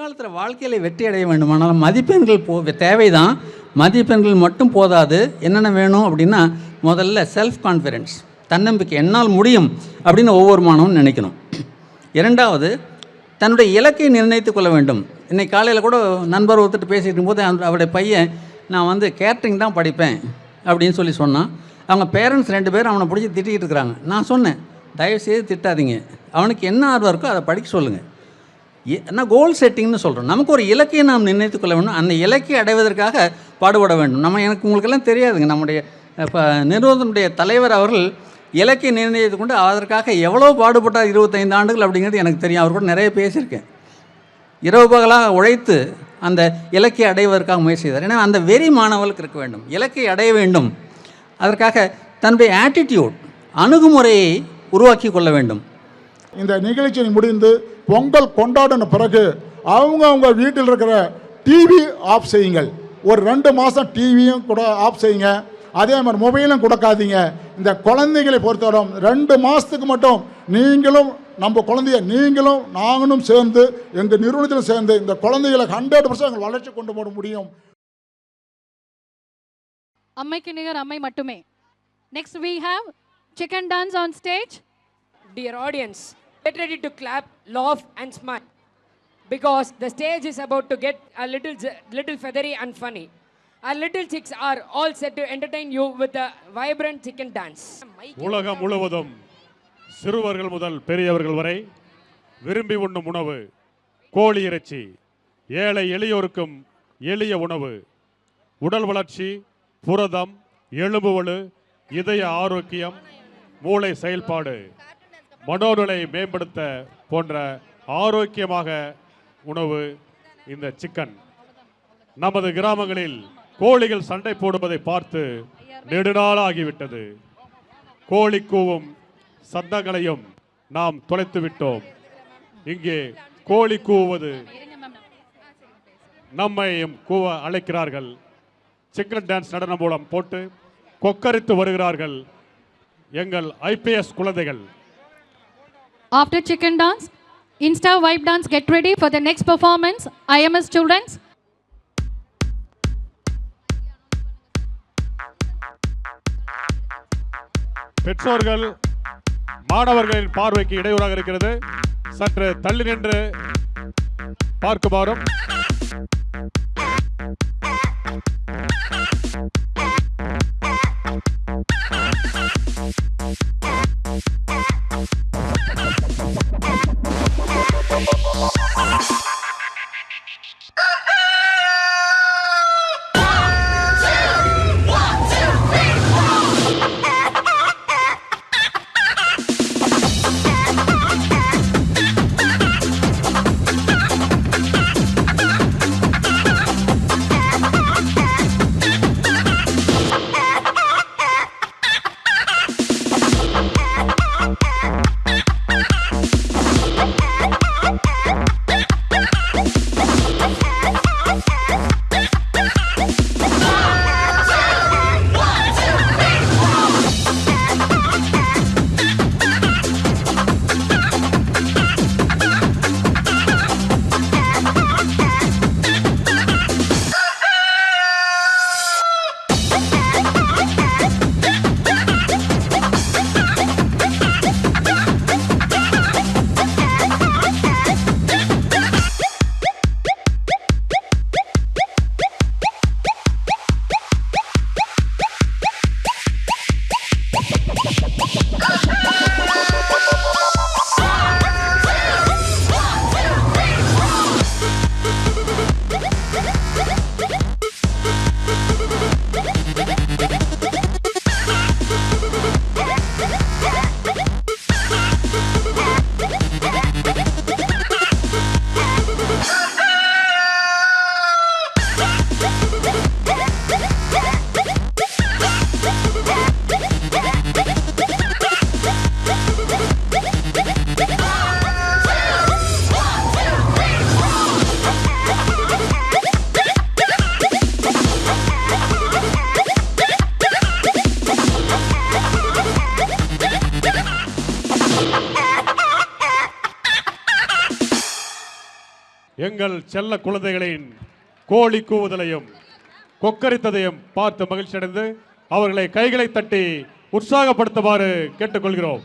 எதிர்காலத்தில் வாழ்க்கையில் வெற்றி அடைய வேண்டுமானால் மதிப்பெண்கள் தேவைதான். மதிப்பெண்கள் மட்டும் போதாது. என்னென்ன வேணும் அப்படின்னா, முதல்ல செல்ஃப் கான்ஃபிடென்ஸ், தன்னம்பிக்கை, என்னால் முடியும் அப்படின்னு ஒவ்வொரு மாணவனும் நினைக்கணும். இரண்டாவது, தன்னுடைய இலக்கை நிர்ணயித்து கொள்ள வேண்டும். இன்றைக்கி காலையில் கூட நண்பர் ஒருத்தர் பேசிகிட்டு இருக்கும்போது அவருடைய பையன், நான் வந்து கேட்ரிங் தான் படிப்பேன் அப்படின்னு சொன்னான். அவங்க பேரண்ட்ஸ் 2 பேரும் அவனை பிடிச்சி திட்டிகிட்டு இருக்கிறாங்க. நான் சொன்னேன், தயவுசெய்து திட்டாதீங்க, அவனுக்கு என்ன ஆர்வம் இருக்கோ அதை படிக்க சொல்லுங்கள். நான் கோல் செட்டிங்னு சொல்கிறோம். நமக்கு ஒரு இலக்கையை நாம் நிர்ணயித்து கொள்ள வேண்டும். அந்த இலக்கை அடைவதற்காக பாடுபட வேண்டும். உங்களுக்கெல்லாம் தெரியாதுங்க, நம்முடைய இப்போ நிறுவனத்தினுடைய தலைவர் அவர்கள் இலக்கை நிர்ணயித்து கொண்டு அதற்காக எவ்வளோ பாடுபட்டார் 25 ஆண்டுகள் அப்படிங்கிறது எனக்கு தெரியும். அவர் கூட நிறைய பேசியிருக்கேன். இரவு பகலாக உழைத்து அந்த இலக்கை அடைவதற்காக முயற்சி செய்தார். ஏன்னா அந்த வெறி மாணவர்களுக்கு இருக்க வேண்டும், இலக்கை அடைய வேண்டும். அதற்காக தன்னுடைய ஆட்டிடியூட், அணுகுமுறையை உருவாக்கி கொள்ள வேண்டும். இந்த நிகழ்ச்சி முடிந்து பொங்கல் கொண்டாடின பிறகு அவங்க வீட்டில் இருக்கிற டிவி ஆஃப் செய்யுங்கள். ஒரு 2 மாதம் டிவியும் கூட ஆஃப் செய்யுங்க. அதே மாதிரி மொபைலும் கொடுக்காதீங்க. இந்த குழந்தைகளை பொறுத்தவரை 2 மாதத்துக்கு மட்டும் நீங்களும் நம்ம குழந்தைய நீங்களும் நாங்களும் சேர்ந்து எங்கள் நிறுவனத்தில் சேர்ந்து இந்த குழந்தைகளை 100% வளர்ச்சி கொண்டு போட முடியும். அம்மைக்கு நிகர் அம்மை மட்டுமே. Next we have chicken dance on stage. Dear audience, get ready to clap, laugh and smile because the stage is about to get a little feathery and funny. Our little chicks are all set to entertain you with a vibrant chicken dance. உலகம் முழுவதும் சிறுவர்கள் முதல் பெரியவர்கள் வரை விரும்பி உண்ணும் உணவு கோழி இறைச்சி. ஏழை எளியோருக்கும் எளிய உணவு. உடல் வளர்ச்சி, புரதம், எலும்பு வலு, இதய ஆரோக்கியம், மூளை செயல்பாடு, மனோநிலை மேம்படுத்த போன்ற ஆரோக்கியமாக உணவு இந்த சிக்கன். நமது கிராமங்களில் கோழிகள் சண்டை போடுவதை பார்த்து நெடுநாளாகிவிட்டது. கோழி கூவும் சத்தங்களையும் நாம் தொலைத்து விட்டோம். இங்கே கோழி கூவுவது நம்மையும் கூவ அழைக்கிறார்கள். சிக்கன் டான்ஸ் நடனம் மூலம் போட்டு கொக்கரித்து வருகிறார்கள் எங்கள் IPS குழந்தைகள். After chicken dance, Insta vibe dance, get ready for the next performance. IMS students. பெற்றோர்கள் மாணவர்களின் பார்வைக்கு இடையூறாக இருக்கிறது. சற்று தள்ளி நின்று பார்க்குமாறும். எங்கள் செல்ல குழந்தைகளின் கோழி கூவுதலையும் கொக்கரித்ததையும் பார்த்து மகிழ்ச்சி அடைந்து அவர்களை கைகளை தட்டி உற்சாகப்படுத்துமாறு கேட்டுக்கொள்கிறோம்.